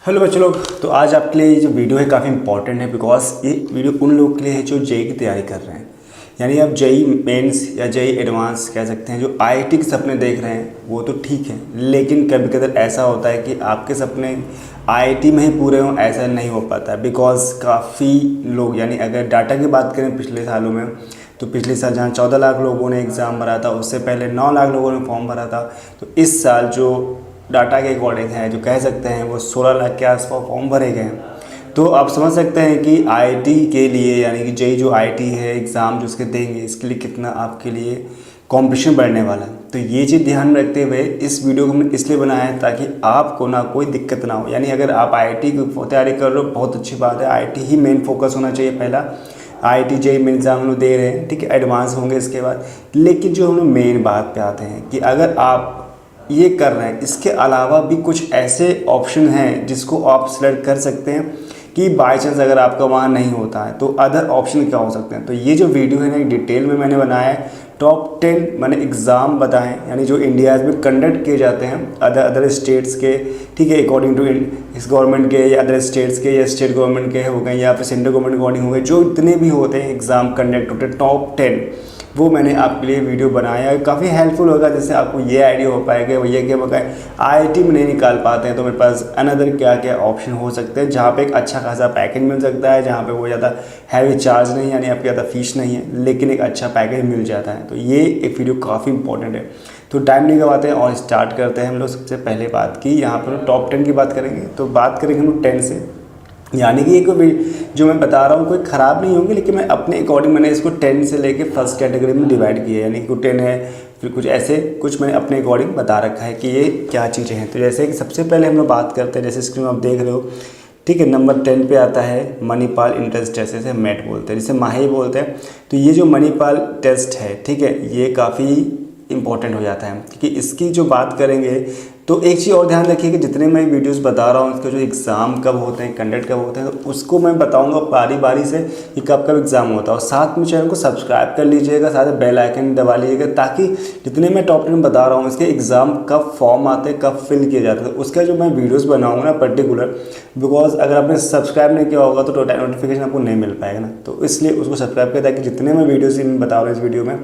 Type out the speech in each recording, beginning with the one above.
Hello बच्चों लोग, तो आज आपके लिए ये जो वीडियो है काफ़ी इंपॉर्टेंट है बिकॉज ये वीडियो उन लोगों के लिए है जो जेई की तैयारी कर रहे हैं। यानी आप जेई मेंस या जेई एडवांस कह सकते हैं। जो आईआईटी के सपने देख रहे हैं वो तो ठीक है, लेकिन कभी कभी ऐसा होता है कि आपके सपने आईआईटी में ही पूरे हों, ऐसा नहीं हो पाता बिकॉज काफ़ी लोग, यानी अगर डाटा की बात करें पिछले सालों में, तो पिछले साल जहाँ 14 लाख लोगों ने एग्ज़ाम भरा था, उससे पहले 9 लाख लोगों ने फॉर्म भरा था। तो इस साल जो डाटा के अकॉर्डिंग है, जो कह सकते हैं वो 16 लाख के आसपास फॉर्म भरे गए हैं। तो आप समझ सकते हैं कि आईआईटी के लिए, यानी कि जेई जो आईआईटी है एग्ज़ाम जो उसके देंगे, इसके लिए कितना आपके लिए कंपटीशन बढ़ने वाला है। तो ये चीज़ ध्यान में रखते हुए इस वीडियो को हमने इसलिए बनाया है ताकि आपको ना कोई दिक्कत ना हो। यानी अगर आप आईआईटी की तैयारी कर रहे हो, बहुत अच्छी बात है, आईआईटी ही मेन फोकस होना चाहिए पहला। आईआईटी जेई मेन एग्ज़ाम हम लोग दे रहे हैं, ठीक है, एडवांस होंगे इसके बाद। लेकिन जो हम लोग मेन बात पे आते हैं कि अगर आप ये कर रहे हैं, इसके अलावा भी कुछ ऐसे ऑप्शन हैं जिसको आप सिलेक्ट कर सकते हैं कि बाय चांस अगर आपका वहाँ नहीं होता है तो अदर ऑप्शन क्या हो सकते हैं। तो ये जो वीडियो है ना, डिटेल में मैंने बनाया है। टॉप 10 मैंने एग्ज़ाम बताएं, यानी जो इंडिया में कंडक्ट किए जाते हैं अदर स्टेट्स के, ठीक है, अकॉर्डिंग टू इस गवर्नमेंट के या अदर स्टेट्स के या स्टेट गवर्नमेंट के हो गए या फिर सेंट्रल गवर्नमेंट अकॉर्डिंग हो गए, जो इतने भी होते हैं एग्ज़ाम कंडक्ट होते हैं टॉप 10, वो मैंने आपके लिए वीडियो बनाया है। काफ़ी हेल्पफुल होगा, जिससे आपको ये आइडिया हो पाएगा भैया कि अगर आईआईटी में नहीं निकाल पाते हैं तो मेरे पास अनदर क्या क्या ऑप्शन हो सकते हैं जहाँ पे एक अच्छा खासा पैकेज मिल सकता है, जहाँ पे वो ज़्यादा हैवी चार्ज नहीं, यानी आपकी ज़्यादा फीस नहीं है, लेकिन एक अच्छा पैकेज मिल जाता है। तो ये एक वीडियो काफ़ी इंपॉर्टेंट है। तो टाइम नहीं गवाते हैं और स्टार्ट करते हैं हम लोग। सबसे पहले बात की यहाँ पर टॉप 10 की बात करेंगे, तो बात करेंगे हम लोग 10 से। यानी कि ये जो मैं बता रहा हूँ कोई ख़राब नहीं होंगे, लेकिन मैं अपने अकॉर्डिंग मैंने इसको 10 से लेके फर्स्ट कैटेगरी में डिवाइड किया है। यानी कि 10 है, फिर कुछ ऐसे कुछ मैंने अपने अकॉर्डिंग बता रखा है कि ये क्या चीज़ें हैं। तो जैसे कि सबसे पहले हम लोग बात करते हैं, जैसे स्क्रीन में आप देख रहे हो, ठीक है, नंबर 10 पे आता है मणिपाल इंट्रेंस टेस्ट, जैसे मैट बोलते हैं, जिसे माही बोलते हैं। तो ये जो मणिपाल टेस्ट है, ठीक है, ये काफ़ी इंपॉर्टेंट हो जाता है, क्योंकि इसकी जो बात करेंगे तो एक चीज़ और ध्यान रखिए कि जितने मैं वीडियोस बता रहा हूँ, इसके जो एग्ज़ाम कब होते हैं, कंडक्ट कब होते हैं, तो उसको मैं बताऊँगा बारी बारी से कि कब कब एग्ज़ाम होता है। और साथ में चैनल को सब्सक्राइब कर लीजिएगा, साथ में बेल आइकन दबा लीजिएगा, ताकि जितने मैं टॉप 10 बता रहा हूँ इसके एग्ज़ाम कब फॉर्म आते हैं, कब फिल किए जाते हैं, तो उसका जो मैं वीडियोज़ बनाऊँगा ना पर्टिकुलर, बिकॉज अगर आपने सब्सक्राइब नहीं किया होगा तो नोटिफिकेशन आपको नहीं मिल पाएगा ना। तो इसलिए उसको सब्सक्राइब करें ताकि जितने मैं वीडियोज़ बता रहा हूँ इस वीडियो में,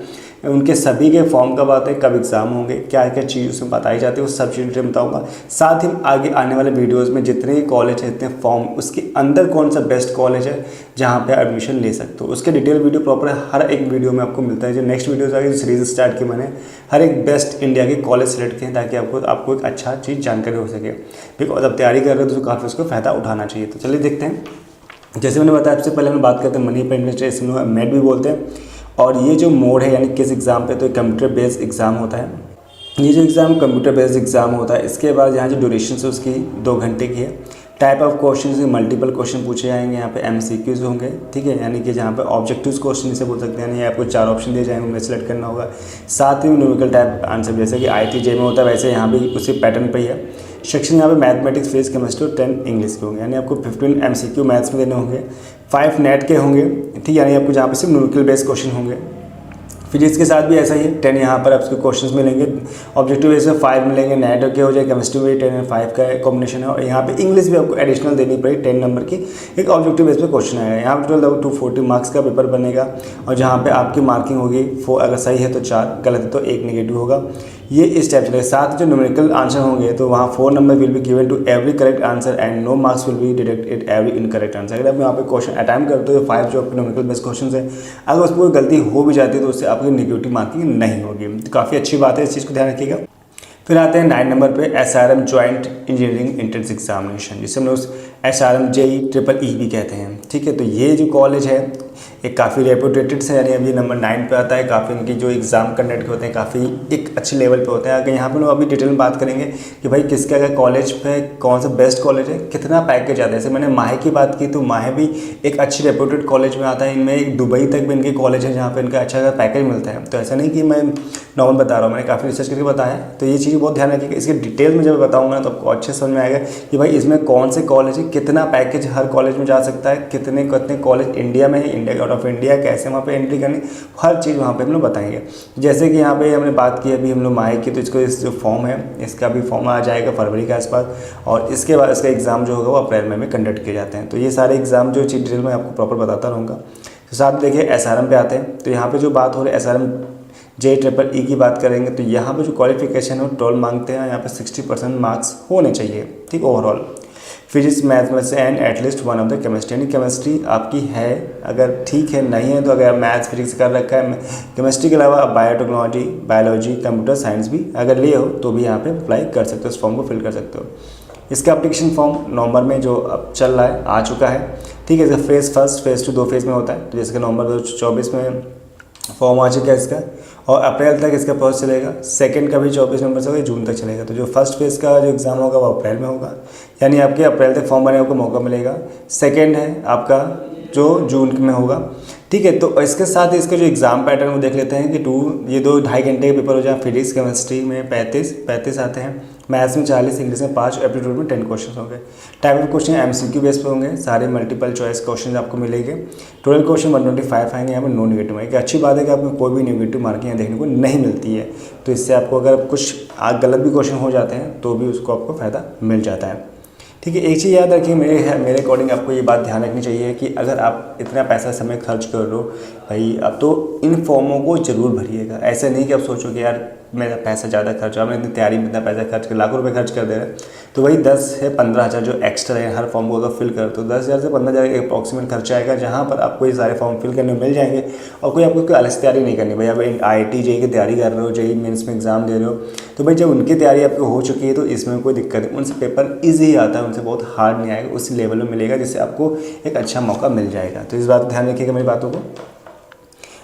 उनके सभी के फॉर्म कब आते हैं, कब एग्ज़ाम होंगे, क्या क्या चीज़ उसमें बताई जाती है, वो सब चीज़ें बताऊँगा। साथ ही आगे आने वाले वीडियोस में जितने भी कॉलेज हैं, इतने फॉर्म, उसके अंदर कौन सा बेस्ट कॉलेज है जहाँ पे एडमिशन ले सकते हो, उसके डिटेल वीडियो प्रॉपर हर एक वीडियो में आपको मिलता है। जो नेक्स्ट वीडियोस आगे, जो सीरीज स्टार्ट की मैंने, हर एक बेस्ट इंडिया के कॉलेज सेलेक्ट किए ताकि आपको एक अच्छा चीज़ जानकारी हो सके। बिकॉज अब तैयारी कर रहे हो तो काफ़ी उसको फ़ायदा उठाना चाहिए। तो चलिए देखते हैं। जैसे मैंने बताया, सबसे पहले हम बात करते हैं मनी पर इन्वेस्ट, मैट भी बोलते हैं। और ये जो मोड है, यानी किस एग्ज़ाम पे, तो कंप्यूटर बेस्ड एग्ज़ाम होता है। ये जो एग्ज़ाम कंप्यूटर बेस्ड एग्ज़ाम होता है, इसके बाद यहाँ जो ड्यूरेशन है उसकी 2 घंटे की है। टाइप ऑफ क्वेश्चन से मल्टीपल क्वेश्चन पूछे जाएंगे, यहाँ पे एमसीक्यूज होंगे, ठीक है, यानी कि जहाँ पे ऑब्जेक्टिव क्वेश्चन इसे बोल सकते हैं, यानी आपको 4 ऑप्शन दिए जाएंगे, उनमें सेलेक्ट करना होगा। साथ ही न्यूमेरिकल टाइप आंसर, जैसे कि आईआईटी जेई में होता है वैसे यहाँ भी उसी पैटर्न पर ही है। सेक्शन यहाँ पे मैथमेटिक्स, फिजिक्स, केमिस्ट्री और 10 इंग्लिश के होंगे, यानी आपको 15 एमसीक्यू मैथ्स में देने होंगे, 5 नेट के होंगे, ठीक, यानी आपको जहाँ पे सिर्फ न्यूमेरिकल बेस्ड क्वेश्चन होंगे। फिजिक्स के साथ भी ऐसा ही है, 10 यहाँ पर आपके क्वेश्चंस मिलेंगे, ऑब्जेक्टिव बेस में 5 मिलेंगे, नेट के हो जाए, केमिस्ट्री में 10 और 5 का कॉम्बिनेशन है। और यहाँ पे इंग्लिश भी आपको एडिशनल देनी पड़ेगी, 10 नंबर की एक ऑब्जेक्टिव बेस पे क्वेश्चन आएगा। यहाँ पर टोटल 240 मार्क्स का पेपर बनेगा, और जहाँ पे आपकी मार्किंग होगी 4, अगर सही है तो 4, गलत है तो 1 नेगेटिव होगा। ये इस टाइप से। साथ जो न्यूमेरिकल आंसर होंगे तो वहाँ 4 number will be given to every correct answer and no marks will be deducted every incorrect answer. अगर आप यहाँ पे क्वेश्चन अटैम्प्ट करते हो, 5 जो आपके न्यूमेरिकल बेस्ड क्वेश्चन है, अगर उसमें कोई गलती हो भी जाती है तो उससे आपकी नेगेटिव मार्किंग नहीं होगी। तो काफ़ी अच्छी बात है, इस चीज़ को ध्यान रखिएगा। फिर आते हैं 9 नंबर पे SRM joint engineering entrance examination, जिसे हम लोग एसआरएम जेई ट्रिपल ई भी कहते हैं, ठीक है। तो ये जो कॉलेज है एक काफ़ी रेपुटेटेड से, यानी अभी नंबर 9 पे आता है। काफ़ी इनकी जो एग्ज़ाम कंडक्ट होते हैं काफ़ी एक अच्छे लेवल पे होते हैं। अगर यहाँ पे लोग अभी डिटेल में बात करेंगे कि भाई किसका क्या कॉलेज पे कौन सा बेस्ट कॉलेज है, कितना पैकेज आता है। जैसे मैंने माहे की बात की, तो माहे भी एक अच्छी रेपुटेड कॉलेज में आता है। इनमें दुबई तक भी इनके कॉलेज है जहाँ पर इनका अच्छा पैकेज मिलता है। तो ऐसा नहीं कि मैं नॉर्मल बता रहा हूँ, मैंने काफ़ी रिसर्च करके बताया। तो ये चीज़ बहुत ध्यान रखिएगा। इसके डिटेल में जब बताऊँगा तो आपको अच्छे समझ में आएगा कि भाई इसमें कौन से कॉलेज है, कितना पैकेज हर कॉलेज में जा सकता है, कितने कॉलेज इंडिया में है, India India out of India कैसे वहाँ पे एंट्री करनी, हर चीज़ वहाँ पे हम लोग बताएंगे। जैसे कि यहाँ पे हमने बात की अभी हम लोग माई की, तो इसको इस जो फॉर्म है इसका भी फॉर्म आ जाएगा फरवरी के आसपास, और इसके बाद इसका एग्ज़ाम जो होगा वो अप्रैल में कंडक्ट किए जाते हैं। तो ये सारे एग्ज़ाम जो चीज़ डिटेल में आपको प्रॉपर बताता रहूँगा। तो साथ देखिए SRM पे आते हैं। तो यहाँ पे जो बात हो रही है SRM JEEE की बात करेंगे, तो यहाँ पे जो क्वालिफिकेशन है वो 12 मांगते हैं। यहाँ पे 60% मार्क्स होने चाहिए, ठीक, ओवरऑल फिजिक्स मैथ में से and at least one of the chemistry, यानी केमिस्ट्री आपकी है, अगर ठीक है नहीं है तो अगर मैथ्स फिजिक्स कर रखा है, केमिस्ट्री के अलावा आप बायोटेक्नोलॉजी, बायोलॉजी, कंप्यूटर साइंस भी अगर लिए हो तो भी यहाँ पे अप्लाई कर सकते हो, इस फॉर्म को फिल कर सकते हो। इसका एप्लीकेशन फॉर्म नवंबर में जो अब चल रहा है आ चुका है, ठीक है। इसका फेज़ 1, फेज़ 2 दो फेज़ में होता है। तो जैसे कि नवंबर 2024 में फॉर्म आ चुका है इसका, और अप्रैल तक इसका प्रोसेस चलेगा। सेकंड का भी 24 नवंबर से जून तक चलेगा। तो जो फर्स्ट फेज़ का जो एग्ज़ाम होगा वो अप्रैल में होगा, यानी आपके अप्रैल तक फॉर्म भरने का मौका मिलेगा। सेकंड है आपका जो जून में होगा, ठीक है। तो इसके साथ इसका जो एग्ज़ाम पैटर्न वो देख लेते हैं कि ये 2-2.5 घंटे के पेपर हो जाए। फिजिक्स केमिस्ट्री में 35 आते हैं, मैथ्स में 40, इंग्लिश में 5, एप्टीट्यूड में 10 क्वेश्चन होंगे। Type of question MCQ base पे होंगे, सारे मल्टीपल चॉइस क्वेश्चन आपको मिलेंगे। टोटल क्वेश्चन 125 आएंगे। यहाँ पर नो नेगेटिव आएंगे। अच्छी बात है कि आपको कोई भी नेगेटिव मार्किंग यहाँ देखने को नहीं मिलती है। तो इससे आपको अगर कुछ गलत भी क्वेश्चन हो जाते हैं तो भी उसको आपको फ़ायदा मिल जाता है, ठीक है। एक चीज़ याद रखिए, मेरे अकॉर्डिंग आपको ये बात ध्यान रखनी चाहिए कि अगर आप इतना पैसा समय खर्च कर रहे हो भाई, अब तो इन फॉर्मों को ज़रूर भरिएगा। ऐसे नहीं कि आप सोचो कि यार मेरा पैसा ज़्यादा खर्च हुआ, मैंने इतनी तैयारी में इतना पैसा खर्च कर, लाखों रुपए खर्च कर दे रहे हैं, तो वही 10 से 15 हज़ार जो एक्स्ट्रा है हर फॉर्म को अगर फिल कर, तो 10,000 से 15,000 अप्रॉक्सीमेट खर्चा आएगा, जहाँ पर आपको ये सारे फॉर्म फिल करने मिल जाएंगे। और कोई आपको अलग से तैयारी नहीं करनी। भाई आप IIT JEE की तैयारी कर रहे हो, JEE मेंस में एग्ज़ाम दे रहे हो, तो भाई जब उनकी तैयारी आपको हो चुकी है तो इसमें कोई दिक्कत नहीं। उनसे पेपर ईजी आता है, उनसे बहुत हार्ड नहीं आएगा, उस लेवल में मिलेगा जिससे आपको एक अच्छा मौका मिल जाएगा। तो इस बात ध्यान रखिएगा मेरी बातों को।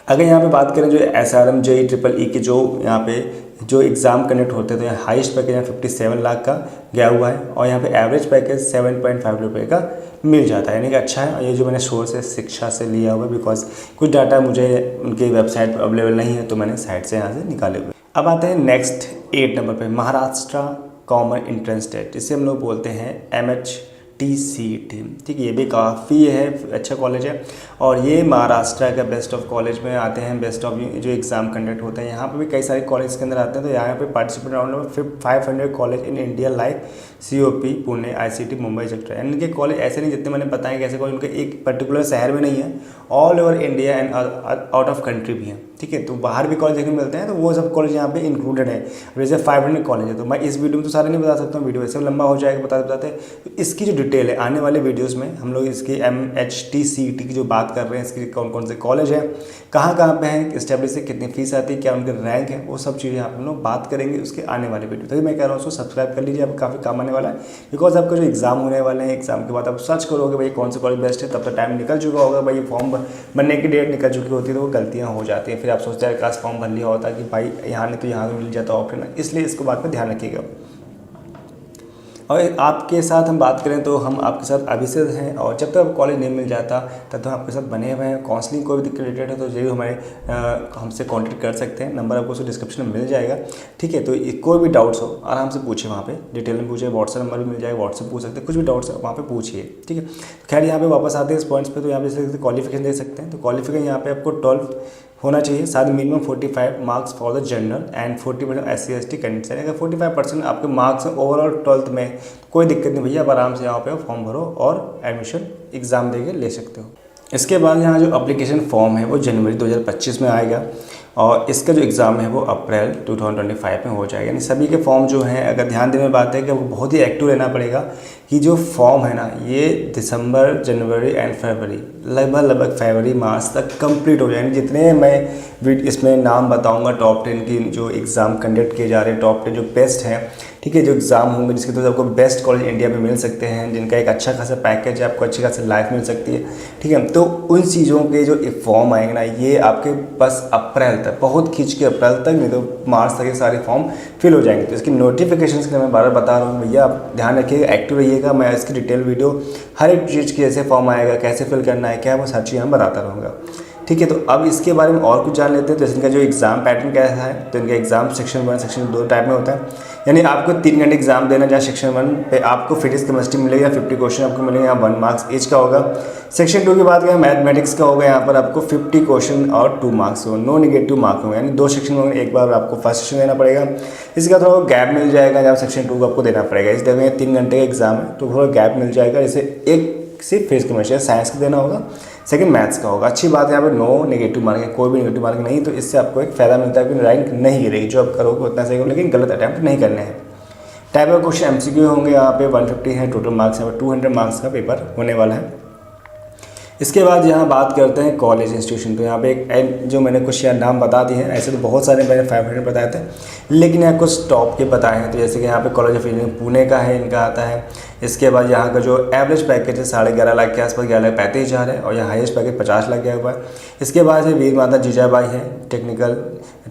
अगर यहाँ पे बात करें जो SRM JEE के जो यहाँ पे जो एग्ज़ाम कंडक्ट होते हैं, तो यहाँ हाईएस्ट पैकेज यहाँ 57 लाख का गया हुआ है, और यहाँ पे एवरेज पैकेज 7.5 रुपये का मिल जाता है, यानी कि अच्छा है। और ये जो मैंने सोर्स है शिक्षा से लिया हुआ है, बिकॉज कुछ डाटा मुझे उनकी वेबसाइट पर अवेलेबल नहीं है, तो मैंने साइट से यहाँ से निकाले हुए। अब आते हैं नेक्स्ट 8 नंबर पर, महाराष्ट्र कॉमन एंट्रेंस टेस्ट, इसे हम लोग बोलते हैं MHTCET, ठीक है। ये भी काफ़ी है अच्छा कॉलेज है, और ये महाराष्ट्र का बेस्ट ऑफ कॉलेज में आते हैं। बेस्ट ऑफ जो एग्ज़ाम कंडक्ट होते हैं यहाँ पे भी कई सारे कॉलेज के अंदर आते हैं। तो यहाँ पे participant around 500 college in India like COP, Pune, ICT, Mumbai, etcetera. इनके कॉलेज ऐसे नहीं, जितने मैंने बताया कि ऐसे कॉलेज उनके एक पर्टिकुलर शहर में नहीं है, all over India and out of country भी हैं, ठीक है। तो बाहर भी कॉलेज देखने मिलते हैं, तो वो सब कॉलेज यहाँ पे इंक्लूडेड है। जैसे 500 कॉलेज है, तो मैं इस वीडियो में तो सारे नहीं बता सकता हूँ, वीडियो ऐसे लंबा हो जाएगा बताते बताते। तो इसकी जो डिटेल है आने वाले वीडियोज़ में हम लोग इसकी MHTCET की जो बात कर रहे हैं, इसकी कौन कौन से कॉलेज हैं, कहाँ पे हैं, इस्टेब्लिश है, कितनी फीस आती है, क्या उनके रैंक है, वो सब चीज़ें आप लोग बात करेंगे उसके आने वाले वीडियो। तभी मैं कह रहा हूँ उसको सब्सक्राइब कर लीजिए, आपको काफ़ी काम आने वाला है। बिकॉज आपका जो एग्ज़ाम होने वाले हैं, एग्ज़ाम के बाद आप सर्च करोगे भाई कौन सा कॉलेज बेस्ट है, तब तक टाइम निकल चुका होगा, भाई फॉर्म बनने की डेट निकल चुकी होती है, तो वो गलतियाँ हो जाती हैं। फिर आप सोचते हैं काश फॉर्म भर लिया होता कि भाई यहाँ नहीं तो यहाँ मिल जाता ऑप्शन, इसलिए इसको बात पर ध्यान रखिएगा। और आपके साथ हम बात करें तो हम आपके साथ अभी से हैं, और जब तक कॉलेज नहीं मिल जाता तब तक आपके साथ बने हुए हैं। काउंसलिंग कोई भी दिक्कत रिलेटेड है तो जरूर हमारे हमसे कांटेक्ट कर सकते हैं, नंबर आपको डिस्क्रिप्शन में मिल जाएगा, ठीक है। तो कोई भी डाउट्स हो आराम से पूछिए, वहाँ पे डिटेल में पूछिए, व्हाट्सएप नंबर भी मिल जाएगा, व्हाट्सएप पूछ सकते हैं, कुछ भी डाउट्स है वहाँ पे पूछिए, ठीक है। खैर यहाँ पे वापस आते हैं इस पॉइंट्स पे, तो यहाँ पे क्वालिफिकेशन देख सकते हैं। तो क्वालिफिकेशन यहाँ पे आपको 12 होना चाहिए, साथ minimum 45 marks for the general and 40% SC/ST candidates है। अगर 45% आपके मार्क्स ओवरऑल 12th में, कोई दिक्कत नहीं भैया, आप आराम से यहाँ पे फॉर्म भरो और एडमिशन एग्ज़ाम देके ले सकते हो। इसके बाद यहाँ जो एप्लीकेशन फॉर्म है वो जनवरी 2025 में आएगा, और इसका जो एग्ज़ाम है वो अप्रैल 2025 में हो जाएगा। यानी सभी के फॉर्म जो हैं, अगर ध्यान देने की बात है कि वो बहुत ही एक्टिव रहना पड़ेगा कि जो फॉर्म है ना ये दिसंबर, जनवरी एंड फरवरी, लगभग फरवरी मार्च तक कंप्लीट हो जाएंगे। जितने मैं इसमें नाम बताऊंगा टॉप 10 की जो एग्ज़ाम कंडक्ट किए जा रहे हैं, टॉप 10 जो बेस्ट हैं, ठीक है, जो एग्ज़ाम होंगे जिसके तो आपको बेस्ट कॉलेज इंडिया में मिल सकते हैं, जिनका एक अच्छा खासा पैकेज है, आपको अच्छी खासी लाइफ मिल सकती है, ठीक है। तो उन चीज़ों के जो फॉर्म आएंगे ना, ये आपके बस अप्रैल तक, बहुत खींच के अप्रैल तक, नहीं तो मार्च तक ये सारे फॉर्म फिल हो जाएंगे। तो इसकी नोटिफिकेशन के लिए मैं बार बार बता रहा हूँ भैया, आप ध्यान रखिएगा, एक्टिव रहिएगा। मैं इसकी डिटेल वीडियो हर एक चीज़ की, जैसे फॉर्म आएगा, कैसे फिल करना है, क्या है, वो हर चीज़ मैं बताता रहूँगा, ठीक है। तो अब इसके बारे में और कुछ जान लेते हैं। तो इनका जो एग्ज़ाम पैटर्न कैसा है, तो इनका एग्ज़ाम सेक्शन 1 सेक्शन 2 टाइप में होता है। यानी आपको 3 घंटे एग्जाम देना, जहाँ सेक्शन 1 पे आपको फिजिक्स केमिस्ट्री मिलेगा, 50 क्वेश्चन आपको मिलेंगे, यहाँ 1 मार्क्स ईच का होगा। सेक्शन 2 की बात करें मैथमेटिक्स का होगा, यहाँ पर आपको 50 क्वेश्चन और 2 मार्क्स होगा, नो नेगेटिव मार्क होगा, यानी 2 सेक्शन होंगे, एक बार आपको फर्स्ट सेक्शन देना पड़ेगा, इसका थोड़ा गैप मिल जाएगा जब सेक्शन 2 को आपको देना पड़ेगा। इस जगह 3 घंटे का एग्जाम है तो थोड़ा गैप मिल जाएगा, जैसे एक सिर्फ फिजिक्स केमिस्ट्री साइंस का देना होगा, सेकंड मैथ्स का होगा। अच्छी बात है, यहाँ पे नो नेगेटिव मार्क है, कोई भी नेगेटिव मार्क नहीं, तो इससे आपको एक फ़ायदा मिलता है कि रैंक नहीं गिरेगी, जो आप करोगे उतना सही होगा, लेकिन गलत अटैम्प्ट नहीं करने हैं। टाइप ऑफ क्वेश्चन एमसीक्यू होंगे, यहाँ पे 150 है टोटल मार्क्स, यहाँ पे 200 मार्क्स का पेपर होने वाला है। इसके बाद यहाँ बात करते हैं कॉलेज इंस्टीट्यूशन। तो यहाँ पे एक जो मैंने कुछ यार नाम बता दिए हैं, ऐसे तो बहुत सारे मैंने 500 बताए थे, लेकिन यहाँ कुछ टॉप के बताए हैं। तो जैसे कि यहाँ पे कॉलेज ऑफ इंजीनियरिंग पुणे का है, इनका आता है। इसके बाद यहाँ का जो एवरेज पैकेज है 11.5 लाख के आसपास, 11,35,000 है, और यहाँ हाईएस्ट पैकेज 50 लाख गया हुआ है। इसके बाद है वीर माता जीजाबाई है टेक्निकल,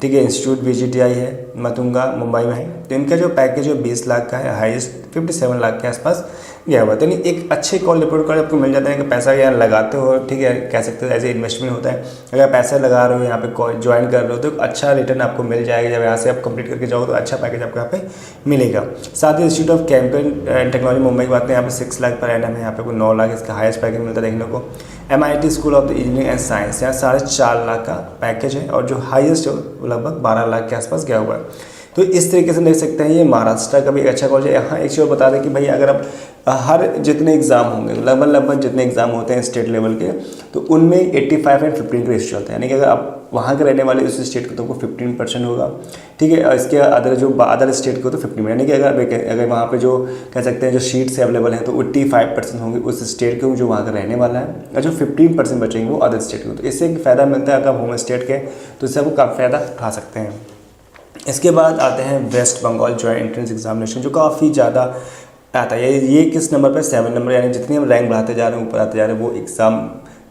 ठीक है, इंस्टीट्यूट VGTI है, मतुंगा मुंबई में है। तो इनका जो पैकेज है 20 लाख का है, हाईएस्ट 57 लाख के आसपास गया हुआ है। तो एक अच्छे रिपोर्ट कार्ड आपको मिल जाता है कि पैसा यहाँ लगाते हो, ठीक है, कह सकते हो एज ए इन्वेस्टमेंट होता है। अगर पैसा लगा रहे हो यहाँ पे ज्वाइन कर रहे हो तो अच्छा रिटर्न आपको मिल जाएगा, जब यहाँ से आप कंप्लीट करके जाओ तो अच्छा पैकेज आपको यहाँ पे मिलेगा। साथ ही institute of campaign and technology Mumbai की बात करें, यहाँ पे 6 लाख पर एनम है, यहाँ पे कोई 9 लाख इसका हाईएस्ट पैकेज मिलता है देखने को। MIT school of the engineering and science, यहाँ 4.5 लाख का पैकेज है, और जो हाईएस्ट है वो लगभग 12 लाख के आसपास गया हुआ है। तो इस तरीके से देख सकते हैं, ये महाराष्ट्र का भी एक अच्छा कॉलेज है। यहाँ एक चीज़ बता दें कि भाई अगर आप हर जितने एग्ज़ाम होंगे, लगभग जितने एग्ज़ाम होते हैं स्टेट लेवल के, तो उनमें 85/15 का रेशियो चलता है, यानी कि अगर आप वहाँ के रहने वाले उस स्टेट को तो वो 15% होगा, ठीक है, और इसके अदर स्टेट को तो 50%, यानी कि अगर वहाँ पे जो कह सकते हैं जो सीट्स अवेलेबल हैं तो 85% होंगे उस स्टेट के जो वहाँ का रहने वाला है, और जो 15% बचेंगे वो अदर स्टेट को। तो इससे एक फ़ायदा मिलता है, अगर आप होम स्टेट के तो इससे आपको काफ़ी फ़ायदा उठा सकते हैं। इसके बाद आते हैं West Bengal joint entrance examination, जो काफ़ी ज़्यादा आता है। ये किस नंबर पर? 7 नंबर, यानी जितनी हम रैंक बढ़ाते जा रहे हैं, ऊपर आते जा रहे हैं, वो एग्ज़ाम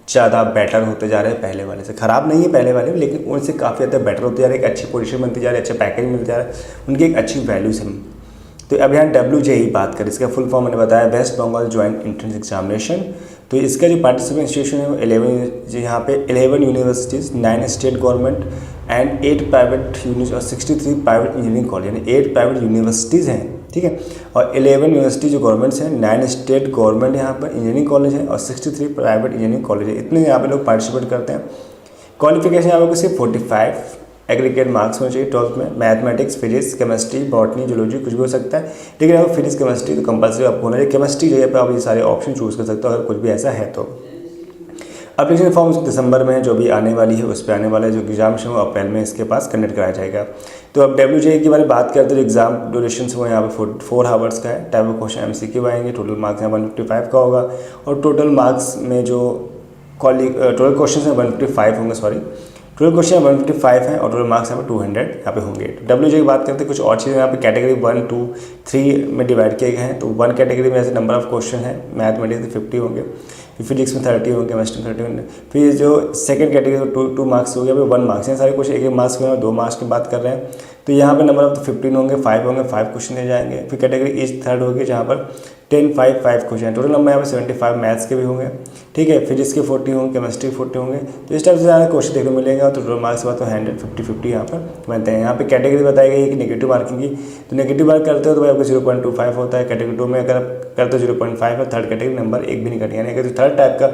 ज़्यादा बेटर होते जा रहे हैं पहले वाले से। ख़राब नहीं है पहले वाले, लेकिन उनसे काफ़ी ज़्यादा बेटर होते जा रहे हैं, एक अच्छी पोजीशन बनती जा रही है, अच्छा पैकेज मिलता जा रहा है, उनकी एक अच्छी वैल्यूज है। तो अब यहाँ WJE बात करें, इसका फुल फॉर्म मैंने बताया, West Bengal joint entrance examination. तो इसका जो पार्टिसिपेंट इंस्टीट्यूशन है वो 11 यहाँ पे 11 universities, 9 state government and 8 private university और 63 प्राइवेट इंजीनियरिंग कॉलेज, यानी 8 प्राइवेट यूनिवर्सिटीज़ हैं, ठीक है, और 11 यूनिवर्सिटी जो गवर्नमेंट्स हैं, 9 स्टेट गवर्नमेंट यहाँ पर इंजीनियरिंग कॉलेज है, और 63 प्राइवेट इंजीनियरिंग कॉलेज है। इतने यहाँ पे लोग पार्टिसिपेट करते हैं। क्वालिफिकेशन यहाँ पर सिर्फ 45 एग्रीगेट मार्क्स होने चाहिए 12th में। Mathematics, physics, chemistry, botany, zoology कुछ भी हो सकता है, लेकिन अगर फिजिक्स केमिस्ट्री तो कंपलसरी आपको होना चाहिए। केमिस्ट्री जगह पर आप ये सारे ऑप्शन चूज़ कर सकते हो अगर कुछ भी ऐसा है तो। एप्लीकेशन फॉर्म दिसंबर में जो भी आने वाली है उस पर आने वाला है, जो एग्जाम है वो अप्रैल में इसके पास कंडक्ट कराया जाएगा। तो अब WJE के बारे में बात करते हैं, तो एग्जाम ड्यूरेशन वो यहाँ पे 4 आवर्स का है। टाइप ऑफ क्वेश्चन MCQ आएंगे, टोटल मार्क्स यहाँ 155 का होगा, और टोटल मार्क्स में जो टोटल क्वेश्चन है 155 होंगे, सॉरी टोटल क्वेश्चन 155 है, और टोटल मार्क्स यहाँ पे 200 यहाँ पे होंगे। WJE की बात करते हैं, कुछ और चीज़ें यहाँ पे कैटेगरी 1, 2, 3 में डिवाइड किए गए हैं। तो 1 कैटेगरी में ऐसे नंबर ऑफ क्वेश्चन है, मैथमेटिक्स 50 होंगे, फिजिक्स में 30 होंगे, केमिस्ट्री में 30 होंगे। फिर जो सेकंड कैटेगरी 2 मार्क्स हो गया, 1 मार्क्स हैं, सारे क्वेश्चन 1 मार्क्स में, 2 मार्क्स की बात कर रहे हैं। तो यहाँ पे नंबर ऑफ 15 होंगे, 5 होंगे, 5 क्वेश्चन दे जाएंगे। फिर कैटेगरी ईच थर्ड होगी, जहाँ पर 10, 5, 5 क्वेश्चन, टोटल नंबर यहाँ पे 75 मैथ्स के भी होंगे, ठीक है, फिजिक्स के 40 होंगे, केमिस्ट्री 40 होंगे। तो इस टाइप से ज़्यादा क्वेश्चन देखने को मिलेगा। तो टोटल मार्क्स बात तो 100, 50 यहाँ पर बनते हैं। यहाँ पे कैटेगरी बताई गई है कि नेगेटिव मार्किंग की, तो नेगेटिव मार्क करते हो तो भाई आपको 0.25 होता है। कैटेगरी 2 में अगर आप करते हो 0.5 है, थर्ड कैटेगरी नंबर 1 भी नहीं कटेगा, यानी कि थर्ड टाइप का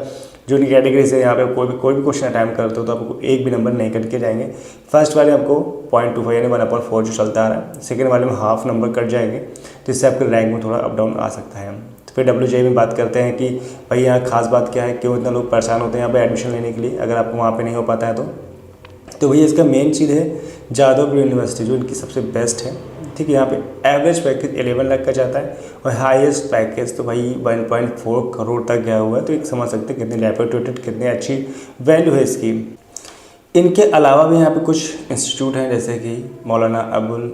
जो कैटेगरी से यहाँ पे कोई भी क्वेश्चन अटैम्प्ट करते हो तो आपको 1 भी नंबर नहीं कट के जाएंगे। फर्स्ट वाले आपको 0.25 यानी 1/4 जो चलता आ रहा है, सेकेंड वाले में हाफ नंबर कट जाएंगे, तो इससे आपके रैंक में थोड़ा अप डाउन आ सकता है। तो फिर WJE में बात करते हैं कि भाई यहाँ खास बात क्या है, क्यों इतना लोग परेशान होते हैं यहाँ पे एडमिशन लेने के लिए, अगर आपको वहाँ पे नहीं हो पाता है तो भैया इसका मेन चीज़ है जादवपुर यूनिवर्सिटी, जो इनकी सबसे बेस्ट है, ठीक है। यहाँ पे एवरेज पैकेज 11 लाख का जाता है, और हाईएस्ट पैकेज तो भाई 1.4 करोड़ तक गया हुआ है। तो एक समझ सकते हैं कितनी रेप्यूटेड, कितनी अच्छी वैल्यू है इसकी। इनके अलावा भी यहाँ पे कुछ इंस्टीट्यूट हैं, जैसे कि मौलाना अबुल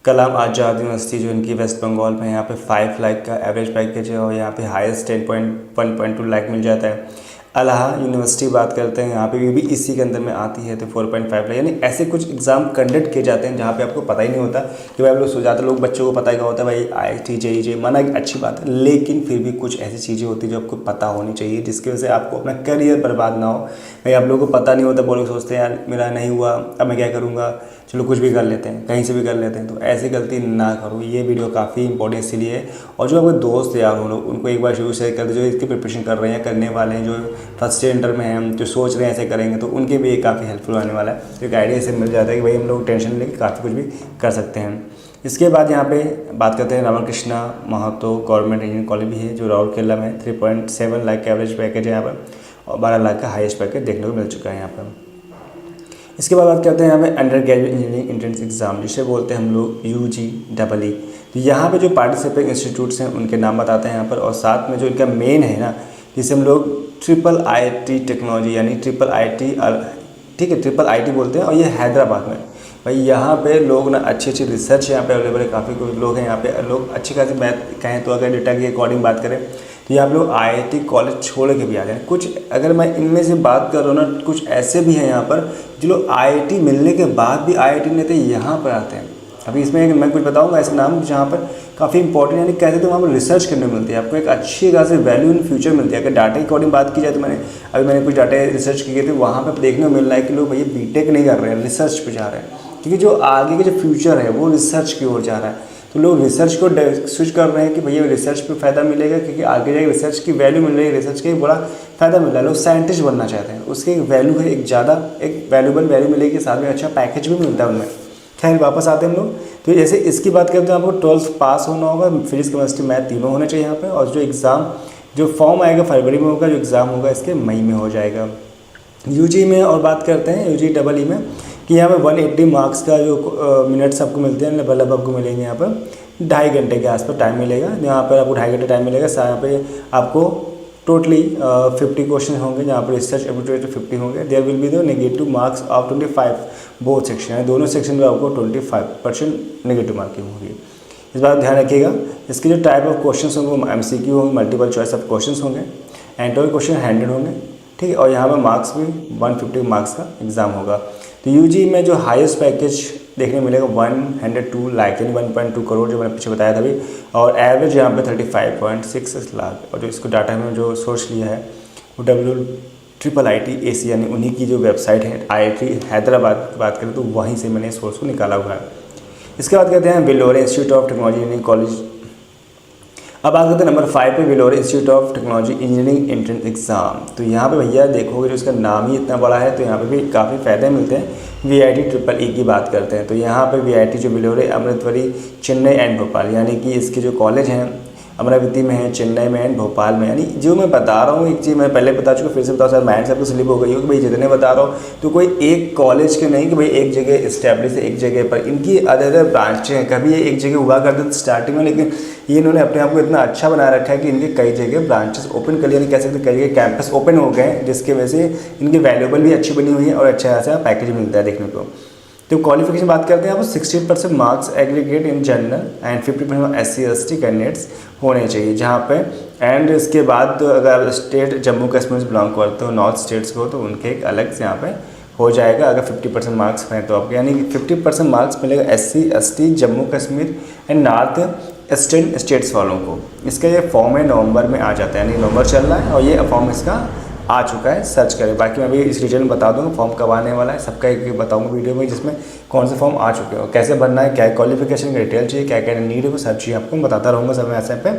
कलाम आज़ाद यूनिवर्सिटी, जो इनकी वेस्ट बंगाल में, यहाँ पे 5 लाख का एवरेज पैकेज है, और यहाँ पे हाईएस्ट 1.2 लाख मिल जाता है। अलाहा यूनिवर्सिटी बात करते हैं, यहाँ पे भी इसी के अंदर में आती है, तो 4.5 लाख। यानी ऐसे कुछ एग्जाम कंडक्ट किए जाते हैं जहाँ पे आपको पता ही नहीं होता कि भाई आप लोग ज़्यादा लोग बच्चों को पता ही होता है भाई IIT JEE माना एक अच्छी बात है, लेकिन फिर भी कुछ ऐसी चीज़ें होती है जो आपको पता होनी चाहिए, जिसकी वजह से आपको अपना करियर बर्बाद ना हो। भाई आप लोगों को पता नहीं होता, वो लोग सोचते हैं यार मेरा नहीं हुआ, अब मैं क्या करूँगा, चलो कुछ भी कर लेते हैं, कहीं से भी कर लेते हैं, तो ऐसी गलती ना करो। ये वीडियो काफ़ी इंपॉर्टेंट इसीलिए है। और जो आपके दोस्त यार हो लोग, उनको एक बार शुरू शेयर कर दो, जो इसकी प्रिपरेशन कर रहे हैं, करने वाले हैं, जो फर्स्ट ईयर इंटर में हैं, जो सोच रहे हैं ऐसे करेंगे, तो उनके भी काफ़ी हेल्पफुल होने वाला है। तो एक आइडिया इससे मिल जाता है कि भाई हम लोग टेंशन लेके काफ़ी कुछ भी कर सकते हैं। इसके बाद यहाँ पे बात करते हैं Ramakrishna Mahato government engineering college भी है, जो राउरकेला में 3.7 लाख का एवरेज पैकेज है यहाँ पर, और 12 लाख का हाईएस्ट पैकेज देखने को मिल चुका है यहाँ पर। इसके बाद बात करते हैं यहाँ पे under graduate engineering entrance exam, जिसे बोलते हैं हम लोग UGEE। तो यहाँ पे जो पार्टिसिपेटिंग इंस्टीट्यूट्स हैं उनके नाम बताते हैं यहाँ पर, और साथ में जो इनका मेन है ना, जिसे हम लोग IIT टेक्नोलॉजी यानी IIT, ठीक है, IIT बोलते हैं, और ये हैदराबाद में। भाई यहाँ पे लोग ना अच्छी रिसर्च यहाँ पे अवेलेबल है, काफ़ी कुछ लोग हैं यहाँ पे, लोग अच्छी खासी बात कहें तो अगर डेटा के अकॉर्डिंग बात करें तो यहाँ पे लोग IIT कॉलेज छोड़ के भी आ जाए। कुछ अगर मैं इनमें से बात कर रहा हूँ ना, कुछ ऐसे भी हैं यहाँ पर जो लोग IIT मिलने के बाद भी IIT नहीं थे, यहाँ पर आते हैं। अभी इसमें मैं कुछ बताऊँगा ऐसे नाम जहाँ पर काफ़ी इंपॉर्टेंट यानी कहते तो वहाँ पर रिसर्च करने मिलती है, आपको एक अच्छी खासी वैल्यू इन फ्यूचर मिलती है। अगर डाटा के अकॉर्डिंग बात की जाए तो मैंने कुछ डाटा रिसर्च किए थे, वहाँ पर देखने को मिल रहा है कि लोग भैया बीटेक नहीं कर रहे हैं, रिसर्च पे जा रहे हैं, क्योंकि जो आगे का जो फ्यूचर है वो रिसर्च की ओर जा रहा है। तो लोग रिसर्च को स्विच कर रहे हैं कि भैया रिसर्च पे फ़ायदा मिलेगा, क्योंकि आगे जाके रिसर्च की वैल्यू मिल रही है, रिसर्च का एक बड़ा फ़ायदा मिल रहा है। लोग साइंटिस्ट बनना चाहते हैं, उसकी एक वैल्यू है, एक ज़्यादा एक वैल्यूबल वैल्यू मिलेगी, साथ में अच्छा पैकेज भी मिलता है उनमें। खैर वापस आते हैं हम लोग। तो जैसे इसकी बात करते हैं, आपको 12th पास होना होगा, फिजिक्स केमिस्ट्री मैथ तीनों होने चाहिए यहाँ पर, और जो एग्ज़ाम जो फॉर्म आएगा फरवरी में होगा, जो एग्ज़ाम होगा इसके मई में हो जाएगा। UG में और बात करते हैं UGEE में कि यहाँ पे 180 मार्क्स का जो मिनट्स आपको मिलते हैं, लगभग आपको मिलेंगे यहाँ पर 2.5 घंटे के आसपास टाइम मिलेगा। यहाँ पर आपको 2.5 घंटे टाइम मिलेगा। यहाँ पे आपको टोटली 50 क्वेश्चन होंगे, जहाँ पर रिसर्च एप्टीट्यूड 50 होंगे। There will be the negative marks of 25 both section, है दोनों सेक्शन में आपको 25% नेगेटिव मार्किंग होगी। इस बात ध्यान रखिएगा। इसके जो टाइप ऑफ क्वेश्चन होंगे वो MCQ होंगे, मल्टीपल चॉइस ऑफ क्वेश्चन होंगे, एंड क्वेश्चन हैंडेड होंगे, ठीक है। और यहाँ पर मार्क्स भी 150 मार्क्स का एग्जाम होगा। तो UG में जो हाईएस्ट पैकेज देखने मिलेगा 102 लाख यानी 1.2 करोड़, जो मैंने पीछे बताया था अभी, और एवरेज यहाँ पे 35.66 लाख। और जो इसको डाटा में जो सोर्स लिया है वो IIIT AC यानी उन्हीं की जो वेबसाइट है IIT हैदराबाद की बात करें तो वहीं से मैंने सोर्स को निकाला हुआ है। इसके बाद कहते हैं Vellore institute of technology engineering college. अब आगे करते हैं नंबर 5 पे, Vellore institute of technology engineering entrance exam. तो यहाँ पे भैया देखोगे जो इसका नाम ही इतना बड़ा है, तो यहाँ पे भी काफ़ी फ़ायदे मिलते हैं। VIT EEE की बात करते हैं तो यहाँ पे VIT जो वेलोर है अमृतवरी, चेन्नई एंड भोपाल, यानी कि इसके जो कॉलेज हैं अमरावती में है, चेन्नई में एंड भोपाल में। यानी जो मैं बता रहा हूँ एक चीज़ मैं पहले बता चुका, फिर से बता, सर माइंड से आपको स्लिप हो गई हो कि भाई जितने बता रहा हूँ तो कोई एक कॉलेज के नहीं कि भाई एक जगह इस्टेब्लिश है एक जगह पर, इनकी अदर ब्रांचें हैं। कभी ये एक जगह हुआ करते थे स्टार्टिंग में, लेकिन ये इन्होंने अपने आप को इतना अच्छा बना रखा है कि इनके कई जगह ब्रांचेस ओपन कर लिया, नहीं कह सकते कई जगह कैंपस ओपन हो गए, जिसके वजह से इनकी वैल्यूबल भी अच्छी बनी हुई है और अच्छा खासा पैकेज मिलता है देखने को। तो क्वालिफिकेशन बात करते हैं, आपको 60% marks aggregate in general and 50% SC ST candidates होने चाहिए जहाँ पे। एंड इसके बाद तो अगर स्टेट जम्मू कश्मीर से बिलोंग करते हो, नॉर्थ स्टेट्स को, तो उनके एक अलग से यहाँ पे हो जाएगा। अगर 50% मार्क्स हैं तो आपको यानी कि 50% मार्क्स मिलेगा SC ST Jammu Kashmir and north eastern states वालों को। इसका ये फॉर्म है नवंबर में आ जाता है, यानी नवंबर चल रहा है और ये फॉर्म इसका आ चुका है, सर्च करें। बाकी मैं अभी इस डिटेल में बता दूंगा फॉर्म कब आने वाला है, सबका एक बताऊंगा वीडियो में, जिसमें कौन से फॉर्म आ चुके हैं, कैसे भरना है, क्या क्वालिफिकेशन का डिटेल चाहिए, क्या क्या नीड है, वो सब चीज़ आपको बताता रहूँगा समय ऐसे पे।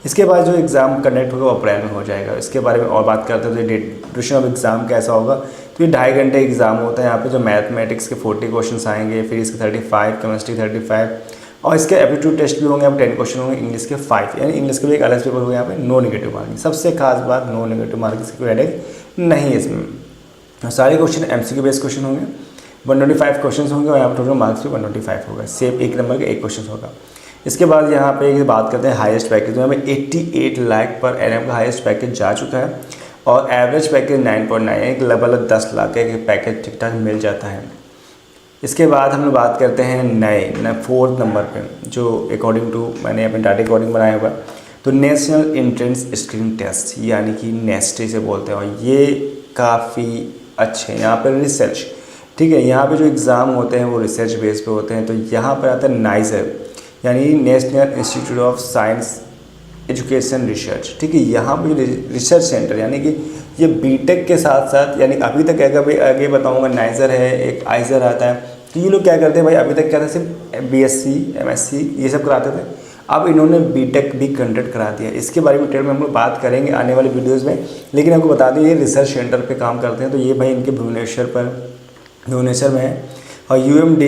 इसके बाद जो एग्ज़ाम कंडक्ट होगा वो अप्रैल में हो जाएगा। इसके बारे में और बात करते हैं तो ड्यूरेशन ऑफ एग्ज़ाम कैसा होगा, तो ये 2.5 घंटे एग्ज़ाम होता है। यहाँ पे जो मैथमेटिक्स के 40 क्वेश्चन आएंगे, फिर इसके 35, केमिस्ट्री 35, और इसके एप्टीट्यूड टेस्ट भी होंगे, अब 10 क्वेश्चन होंगे, इंग्लिश के 5, यानी इंग्लिश के भी एक अलग पेपर होगा। यहाँ पे नो नेगेटिव मार्किंग, सबसे खास बात नो नेगेटिव मार्किंग, इसकी हेडेक नहीं है इसमें। सारे क्वेश्चन MCQ बेस्ड क्वेश्चन होंगे, 125 क्वेश्चन होंगे और यहाँ पर टोटल मार्क्स भी 125 होगा, सेम एक नंबर का एक क्वेश्चन होगा। इसके बाद यहाँ पे बात करते हैं हाईएस्ट पैकेज, तो यहाँ पे 88 लाख पर एनएम का हाईएस्ट पैकेज जा चुका है और एवरेज पैकेज 9.9 है, एक लगभग 10 लाख का एक पैकेज ठीक ठाक मिल जाता है। इसके बाद हम लोग बात करते हैं नए 4th नंबर पे, जो अकॉर्डिंग टू मैंने अपने डाटा अकॉर्डिंग बनाया हुआ, तो नेशनल एंट्रेंस स्क्रीनिंग टेस्ट यानी कि नेस्टी से बोलते हैं, और ये काफ़ी अच्छे हैं। यहाँ पर रिसर्च, ठीक है, यहाँ पे जो एग्ज़ाम होते हैं वो रिसर्च बेस पे होते हैं। तो यहाँ पर आता है नाइसर यानी national institute of science education research, ठीक है। यहाँ पर जो रिसर्च सेंटर यानी कि ये बीटेक के साथ साथ, यानी अभी तक आगे बताऊँगा, नाइसर है, एक आइजर आता है, तो ये लोग क्या करते हैं भाई, अभी तक क्या था, सिर्फ BSc MSc ये सब कराते थे, अब इन्होंने BTech भी कंडक्ट करा दिया। इसके बारे में डिटेल में हम लोग बात करेंगे आने वाले वीडियोज़ में, लेकिन आपको बता दें ये रिसर्च सेंटर पे काम करते हैं। तो ये भाई इनके भुवनेश्वर में है। और UMD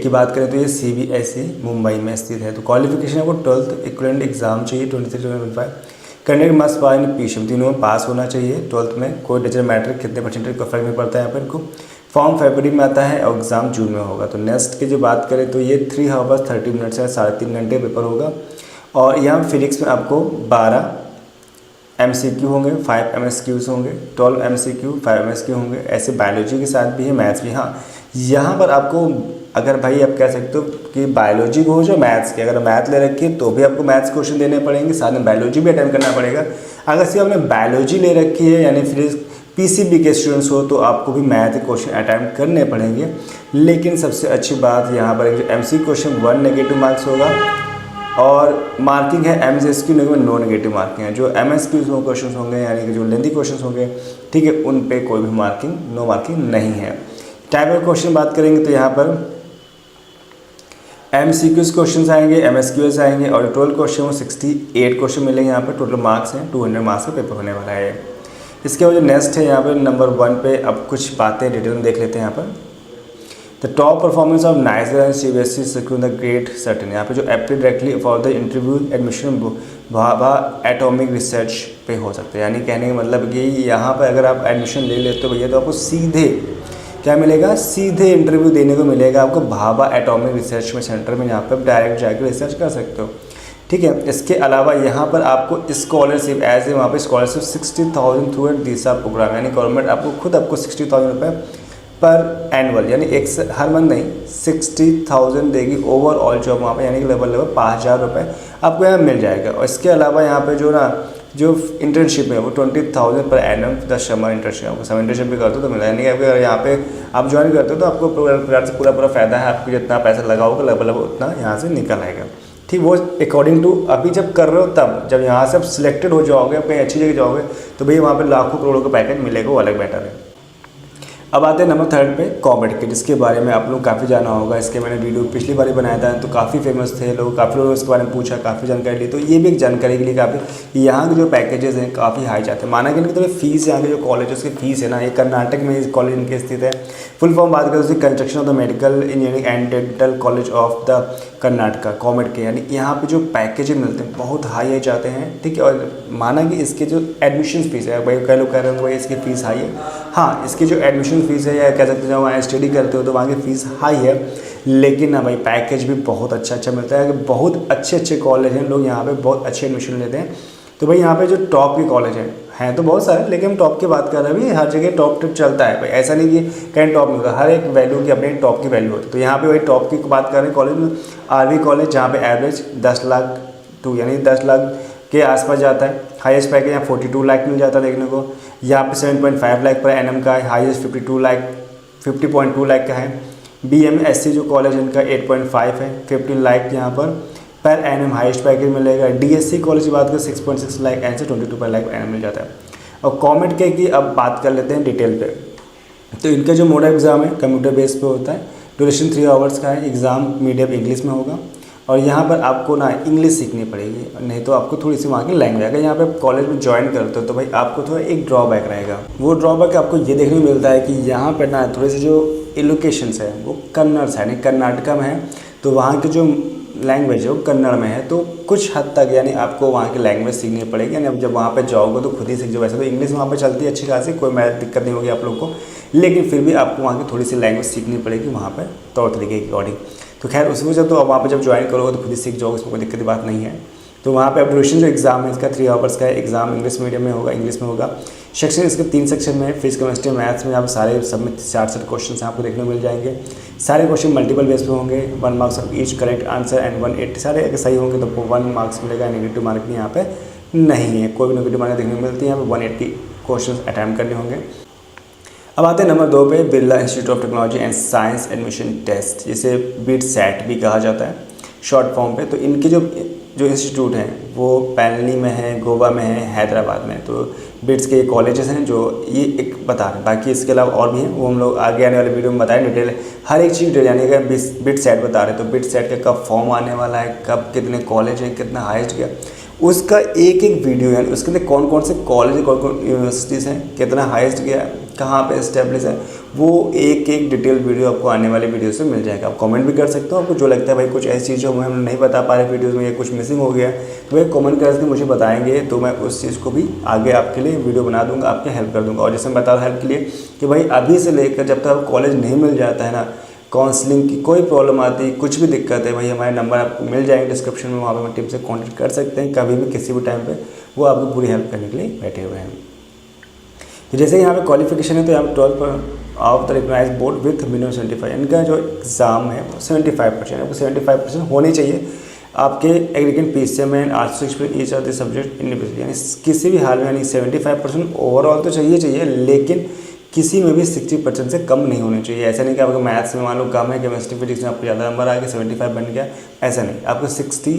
की बात करें तो ये CBSE मुंबई में स्थित है। तो क्वालिफिकेशन आपको 12th इक्विवेलेंट एग्जाम चाहिए 23-25, कैंडिडेट मस्ट पास इन PCM, तीनों में पास होना चाहिए 12th में, कोई डजन मैट्रिक कितने परसेंटेज का फर्क नहीं पड़ता है यहाँ पर इनको। फॉर्म फरवरी में आता है और एग्ज़ाम जून में होगा। तो नेक्स्ट की जो बात करें तो ये 3 hours 30 minutes है, 3.5 घंटे पेपर होगा। और यहाँ फिजिक्स में आपको 12 MCQ होंगे, 5 MSQs होंगे, 12 MCQ 5 MSQ होंगे। ऐसे बायोलॉजी के साथ भी है, मैथ्स भी। हाँ, यहाँ पर आपको अगर भाई आप कह सकते हो कि बायोलॉजी को हो जो मैथ्स की, अगर मैथ ले रखी है तो भी आपको मैथ्स क्वेश्चन देने पड़ेंगे, साथ में बायोलॉजी भी अटेम्प्ट करना पड़ेगा। अगर सिर्फ आपने बायोलॉजी ले रखी है यानी फिर PCB के स्टूडेंट्स हो तो आपको भी मैथ क्वेश्चन अटैम्प्ट करने पड़ेंगे। लेकिन सबसे अच्छी बात यहाँ पर जो MC क्वेश्चन 1 नेगेटिव मार्क्स होगा और मार्किंग है MCQ में नो नेगेटिव मार्किंग है। जो MSQ क्वेश्चन होंगे यानी कि जो लेंथी क्वेश्चन होंगे, ठीक है, उन पे कोई भी नो मार्किंग नहीं है। टाइप ऑफ क्वेश्चन बात करेंगे तो यहाँ पर MCQ क्वेश्चन आएंगे, MSQs आएंगे और टोटल क्वेश्चन 68 क्वेश्चन मिलेंगे। यहाँ पर टोटल मार्क्स हैं 200 मार्क्स का पेपर होने वाला है। इसके बाद जो नेक्स्ट है यहाँ पर नंबर 1 पे अब कुछ बातें डिटेल में देख लेते हैं। यहाँ पर the top performance of niger and CBSE secure the great certain, यहाँ पे जो apply directly for the interview admission Bhabha atomic research पे हो सकते हैं। यानी कहने का मतलब कि यहाँ पर अगर आप एडमिशन ले लेते हो भैया तो आपको सीधे क्या मिलेगा, सीधे इंटरव्यू देने को मिलेगा आपको भाभा एटॉमिक रिसर्च में सेंटर में, यहाँ पर डायरेक्ट जाकर रिसर्च कर सकते हो। ठीक है, इसके अलावा यहाँ पर आपको स्कॉलरशिप एज ए वहाँ पर scholarship 60,000 through and Disha program, यानी गवर्नमेंट आपको 60,000 रुपये पर एनुअल यानी हर मंथ नहीं 60,000 देगी ओवरऑल जॉब वहाँ पे, यानी कि लेवल 5,000 रुपये आपको यहाँ मिल जाएगा। और इसके अलावा यहाँ पे जो इंटर्नशिप है वो 20,000 पर एनम 10 समर इंटर्नशिप, आपको समर इंटर्नशिप भी करते हो तो मिला, यानी कि अगर यहाँ पे आप ज्वाइन करते हो तो आपको पूरा फ़ायदा है। आपको जितना पैसा लगा होगा लगभग उतना यहाँ से निकल आएगा। ठीक, वो अकॉर्डिंग टू अभी जब कर रहे हो तब, जब यहाँ से आप सिलेक्टेड हो जाओगे, आप कहीं अच्छी जगह जाओगे तो भैया वहाँ पर लाखों करोड़ों का पैकेज मिलेगा, वो अलग मैटर है। अब आते हैं नंबर 3 पे कॉमेट के, जिसके बारे में आप लोग काफ़ी जाना होगा। इसके मैंने वीडियो पिछली बार ही बनाया था तो काफ़ी फेमस थे लोग, काफ़ी लोगों ने इसके बारे में पूछा, काफ़ी जानकारी ली। तो ये भी एक जानकारी के लिए काफ़ी यहाँ के जो पैकेजेस हैं काफ़ी हाई जाते हैं। माना कि इनकी तो फीस, यहाँ के जो कॉलेजेस की फीस है ना, ये कर्नाटक में कॉलेज इनके स्थित है। फुल फॉर्म बात करें तो construction of the medical engineering and dental college of the Karnataka comet के, यानी यहाँ पे जो पैकेज मिलते हैं बहुत हाई जाते हैं। ठीक है, और माना कि इसके जो एडमिशन फीस है, भाई कई लोग कह रहे हैं भाई इसकी फ़ीस हाई है। हाँ, इसकी जो एडमिशन फीस है या कह सकते हैं जब वहाँ स्टडी करते हो तो वहाँ की फ़ीस हाई है, लेकिन ना भाई पैकेज भी बहुत अच्छा मिलता है। बहुत अच्छे कॉलेज हैं, लोग यहाँ पे बहुत अच्छे एडमिशन लेते हैं। तो भाई यहाँ पे जो टॉप के कॉलेज हैं तो बहुत सारे, लेकिन हम टॉप की बात कर रहे हैं भाई, हर जगह टॉप चलता है भाई, ऐसा नहीं कि कहीं टॉप नहीं होता, हर एक वैल्यू की अपनी टॉप की वैल्यू होती है। तो यहाँ पे भाई टॉप की बात कर रहे हैं कॉलेज में RV कॉलेज, जहाँ पे एवरेज 10 लाख टू यानी 10 लाख के आसपास जाता है। हाईएस्ट पैकेज यहाँ 42 लाख मिल जाता है देखने को। यहाँ पे 7.5 लाख पर एनम का है, हाईएस्ट 50.2 लाख का है। BMSC जो कॉलेज इनका 8.5 है, 15 लाख यहाँ पर एनम हाईएस्ट पैकेज मिलेगा। DSC कॉलेज की बात करें 6.6 लाख एन से 22 लाख एनम मिल जाता है। और कॉमेट के की अब बात कर लेते हैं डिटेल पे। तो इनका जो मोड एग्ज़ाम है कंप्यूटर बेस पे होता है, ड्यूरेशन 3 आवर्स का है, एग्ज़ाम मीडियम इंग्लिश में होगा। और यहाँ पर आपको ना इंग्लिश सीखनी पड़ेगी, नहीं तो आपको थोड़ी सी वहाँ की लैंग्वेज आएगा। यहाँ पे कॉलेज में ज्वाइन करते हो तो भाई आपको थोड़ा एक ड्रॉबैक रहेगा। वो ड्रॉबैक आपको ये देखने को मिलता है कि यहाँ पर ना थोड़े से जो एलोकेशंस है वो कन्नड़ से यानी कर्नाटका में है, तो वहाँ की जो लैंग्वेज है वो कन्नड़ में है। तो कुछ हद तक यानी आपको वहाँ की लैंग्वेज सीखनी पड़ेगी, यानी अब जब वहाँ पे जाओगे तो खुद ही सीख जाओ। वैसे तो इंग्लिश वहाँ पे चलती है अच्छी खासी, कोई दिक्कत नहीं होगी आप लोग को, लेकिन फिर भी आपको वहाँ की थोड़ी सी लैंग्वेज सीखनी पड़ेगी वहाँ पर तौर तरीके के अकॉर्डिंग। तो खैर उस वजह तो अब वहाँ पे जब ज्वाइन करोगे तो खुद ही सीख जाओगे, उसमें कोई दिक्कत की बात नहीं है। तो वहाँ पे अब ड्यूरेशन जो एग्ज़ाम है इसका 3 आवर्स का है, एग्ज़ाम इंग्लिश मीडियम में होगा, इंग्लिश में होगा। सेक्शन इसके 3 सेक्शन में, फिजिक्स केमिस्ट्री मैथ्स में आप सारे सब में 4 क्वेश्चन आपको देखने को मिल जाएंगे। सारे क्वेश्चन मल्टीपल बेस पे होंगे, 1 marks of each correct answer and 180 सारे अगर सही होंगे तो 1 मार्क्स मिलेगा। नेगेटिव मार्किंग यहाँ पे नहीं है, कोई भी नेगेटिव मार्किंग देखने को मिलती है। यहाँ पर 180 क्वेश्चन अटैम्प्ट करने होंगे। अब आते हैं नंबर 2 पे, Birla institute of technology and science admission test, जिसे BIT-SAT भी कहा जाता है शॉर्ट फॉर्म पे। तो इनके जो जो इंस्टीट्यूट हैं वो पैलनी में है, गोवा में है, हैदराबाद में है। तो बिट्स के कॉलेजेस हैं जो ये एक बता रहे हैं। बाकी इसके अलावा और भी हैं, वो हम लोग आगे आने वाले वीडियो में बताएं डिटेल, हर एक चीज़ डिटेल। यानी कि बिट सेट बता रहे हैं, तो बिट सेट का कब फॉर्म आने वाला है, कब कितने कॉलेज हैं, कितना हाइस्ट गया, उसका एक एक वीडियो है। उसके अंदर कौन कौन से कॉलेज, कौन कौन यूनिवर्सिटीज़ हैं, कितना हाइस्ट गया, कहाँ पे इस्टेब्लिश है, वो एक एक डिटेल वीडियो आपको आने वाले वीडियो से मिल जाएगा। आप कमेंट भी कर सकते हो, आपको जो लगता है भाई कुछ ऐसी चीज़ हमें हम नहीं बता पा रहे वीडियोज़ में, या कुछ मिसिंग हो गया, तो भाई कमेंट करके मुझे बताएंगे, तो मैं उस चीज़ को भी आगे आपके लिए वीडियो बना दूँगा, आपके हेल्प कर दूँगा। और जैसे मैं बता रहा हूँ हेल्प के लिए कि भाई अभी से लेकर जब तक कॉलेज नहीं मिल जाता है ना, काउंसलिंग की कोई प्रॉब्लम आती, कुछ भी दिक्कत है, भाई हमारे नंबर आपको मिल जाएंगे डिस्क्रिप्शन में, वहाँ पे मैं टीम से कांटेक्ट कर सकते हैं कभी भी किसी भी टाइम पे, वो आपको पूरी हेल्प करने के लिए बैठे हुए हैं। तो जैसे यहाँ पे क्वालिफिकेशन है, तो यहाँ पे 12 of the recognise board with minimum 75, इनका जो एग्ज़ाम है वो 75%, आपको 75% होनी चाहिए आपके aggregate PCM and arts each of the subject individually, यानी किसी भी हाल में, यानी 75% ओवरऑल तो चाहिए, लेकिन किसी में भी 60% से कम नहीं होने चाहिए। ऐसा नहीं कि आपको मैथ्स में मान लो कम है, केमिस्ट्री फिजिक्स में आपको ज़्यादा नंबर आ गया 75 बन गया, ऐसा नहीं, आपको 60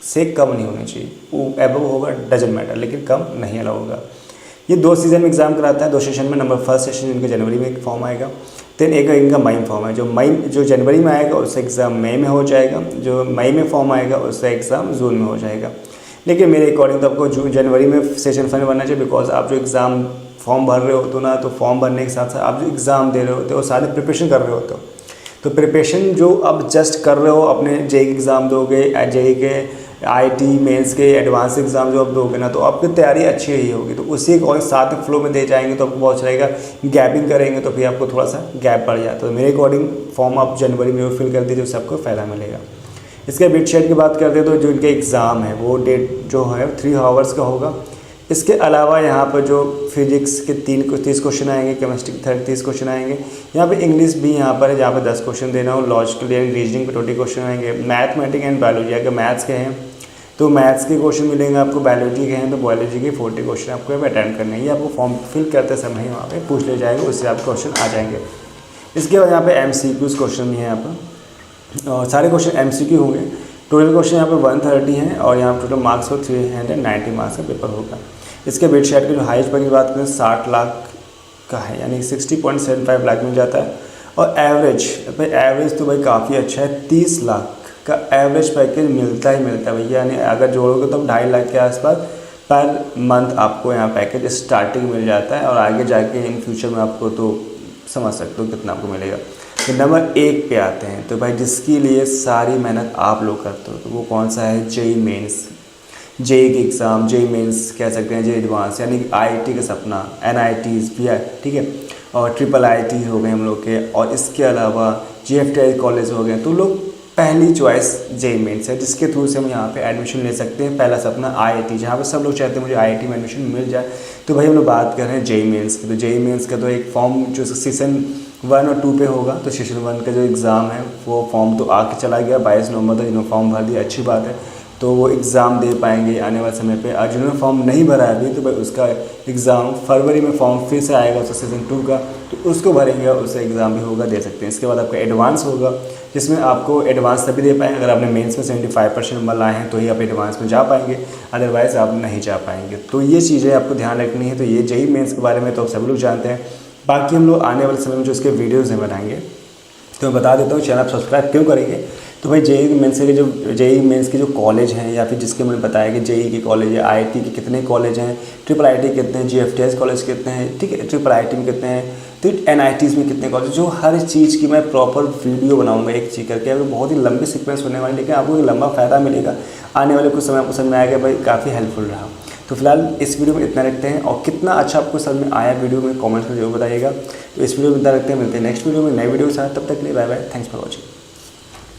से कम नहीं होने चाहिए। वो एबव होगा डजंट मैटर, लेकिन कम नहीं अलाउ होगा। ये 2 सीज़न में एग्जाम कराता है, 2 सेशन में। नंबर फर्स्ट सेशन इनका जनवरी में एक फॉर्म आएगा, देन एक इनका मई में फॉर्म है। जो जनवरी में आएगा उससे एग्ज़ाम मई में हो जाएगा, जो मई में फॉर्म आएगा उससे एग्ज़ाम जून में हो जाएगा। लेकिन मेरे अकॉर्डिंग तो आपको जनवरी में सेशन फाइनल बनना चाहिए, बिकॉज आप जो एग्ज़ाम फॉर्म भर रहे हो तो ना, तो फॉर्म भरने के साथ साथ आप जो एग्ज़ाम दे रहे होते हो सारे प्रिपरेशन कर रहे होते हो। तो प्रिपरेशन जो अब जस्ट कर रहे हो, अपने जेई एग्ज़ाम दोगे, जेई के आईटी मेंस के एडवांस एग्ज़ाम जो आप दोगे ना, तो आपकी तैयारी अच्छी ही होगी। तो उसी और साथ फ्लो में दे जाएंगे तो आपको बहुत अच्छा रहेगा। गैपिंग करेंगे तो फिर आपको थोड़ा सा गैप पड़ जाता है। तो मेरे अकॉर्डिंग फॉर्म आप जनवरी में फिल कर दीजिए, उससे आपको फ़ायदा मिलेगा। इसके बिट शेट की बात करते हैं तो जो इनके एग्ज़ाम है वो डेट जो है 3 आवर्स का होगा। इसके अलावा यहाँ पर जो फिजिक्स के 30 क्वेश्चन आएंगे, केमिस्ट्री के 30 क्वेश्चन आएंगे, यहाँ पे इंग्लिश भी यहाँ पर है जहाँ पे 10 क्वेश्चन देना हो, लॉजिकल यानी रीजनिंग पे 20 क्वेश्चन आएंगे, मैथमेटिक्स एंड बायोलॉजी, अगर मैथ्स के हैं तो मैथ्स के क्वेश्चन मिलेंगे आपको, बायोलॉजी के हैं तो बायोलॉजी के 40 क्वेश्चन आपको यहाँ पर अटैम्प्ट करने हैं। ये आपको फॉर्म फिल करते समय ही वहाँ पर पूछ ले जाएगा, उससे आप क्वेश्चन आ जाएंगे। इसके बाद यहाँ पर MCQ क्वेश्चन भी है यहाँ पर, और सारे क्वेश्चन MCQ होंगे। टोटल क्वेश्चन यहाँ पे 130 हैं और यहाँ टोटल मार्क्स हो 390 मार्क्स का पेपर होगा। इसके बिट शेट की जो हाइस्ट पर की बात करें 60 लाख का है, यानी 60.75 लाख मिल जाता है। और एवरेज तो भाई काफ़ी अच्छा है, 30 लाख का एवरेज पैकेज मिलता ही मिलता है भैया। यानी अगर जोड़ोगे तो 2.5 लाख के आसपास पर मंथ आपको यहाँ पैकेज स्टार्टिंग मिल जाता है, और आगे जाके इन फ्यूचर में आपको तो समझ सकते हो कितना आपको मिलेगा। तो नंबर 1 पे आते हैं, तो भाई जिसके लिए सारी मेहनत आप लोग करते हो तो वो कौन सा है, जेई मेंस। जेई की एग्ज़ाम, जेई मेंस कह सकते हैं, जेई एडवांस, यानी आईआईटी का सपना, एनआईटीज़ भी है, ठीक है, और ट्रिपल आईटी हो गए हम लोग के, और इसके अलावा जीएफटीआई कॉलेज हो गए। तो लोग पहली चॉइस जेई मेंस है, जिसके थ्रू से हम यहाँ पे एडमिशन ले सकते हैं। पहला सपना आईआईटी, जहाँ पे सब लोग चाहते हैं मुझे आईआईटी में एडमिशन मिल जाए। तो भाई हम लोग बात कर रहे हैं जेई मेंस की। तो जेई मेंस का तो एक फॉर्म जो सीज़न 1 और 2 पे होगा, तो सेशन 1 का जो एग्ज़ाम है वो फॉर्म तो आके चला गया 22 नवंबर तक, जिन्होंने फॉर्म भर दिया अच्छी बात है, तो वो एग्ज़ाम दे पाएंगे आने वाले समय पे। और जिन्होंने फॉर्म नहीं भरा है अभी, तो भाई उसका एग्ज़ाम फरवरी में फॉर्म फिर से आएगा उसका सीज़न 2 का, तो उसको भरेंगे, उससे एग्ज़ाम भी होगा, दे सकते हैं। इसके बाद आपका एडवांस होगा, जिसमें आपको एडवांस तभी दे पाएंगे अगर आपने मेंस में 75% नंबर लाए हैं, तो ही आप एडवांस में जा पाएंगे, अदरवाइज़ आप नहीं जा पाएंगे। तो ये चीज़ें आपको ध्यान रखनी है। तो ये जेई मेंस के बारे में तो आप सभी लोग जानते हैं। बाकी हम लोग आने वाले समय में जो इसके वीडियोज़ हैं बनाएंगे, तो मैं बता देता हूँ चैनल आप सब्सक्राइब क्यों करेंगे। तो भाई जेई मेंस के जो कॉलेज हैं, या फिर जिसके मैंने बताया कि जेई के कॉलेज है, आईआईटी के कितने कॉलेज हैं, ट्रिपल आईटी कितने हैं, जीएफटीआई कॉलेज कितने हैं, ठीक है, ट्रिपल आईटी में कितने हैं, तो एनआईटीज़ में कितने कॉलेज, जो हर चीज़ की मैं प्रॉपर वीडियो बनाऊंगा एक चीज़ करके। अगर बहुत ही लंबी सीक्वेंस होने वाली, लेकिन आपको एक लंबा फ़ायदा मिलेगा आने वाले कुछ समय, आपको समझ में आएगा भाई काफ़ी हेल्पफुल रहा। तो फिलहाल इस वीडियो में इतना रखते हैं, और कितना अच्छा आपको समझ में आया वीडियो में कमेंट्स में जरूर बताइएगा। तो इस वीडियो में इतना रखते हैं, मिलते हैं नेक्स्ट वीडियो में नए वीडियो के साथ। तब तक के लिए bye bye, thanks for watching.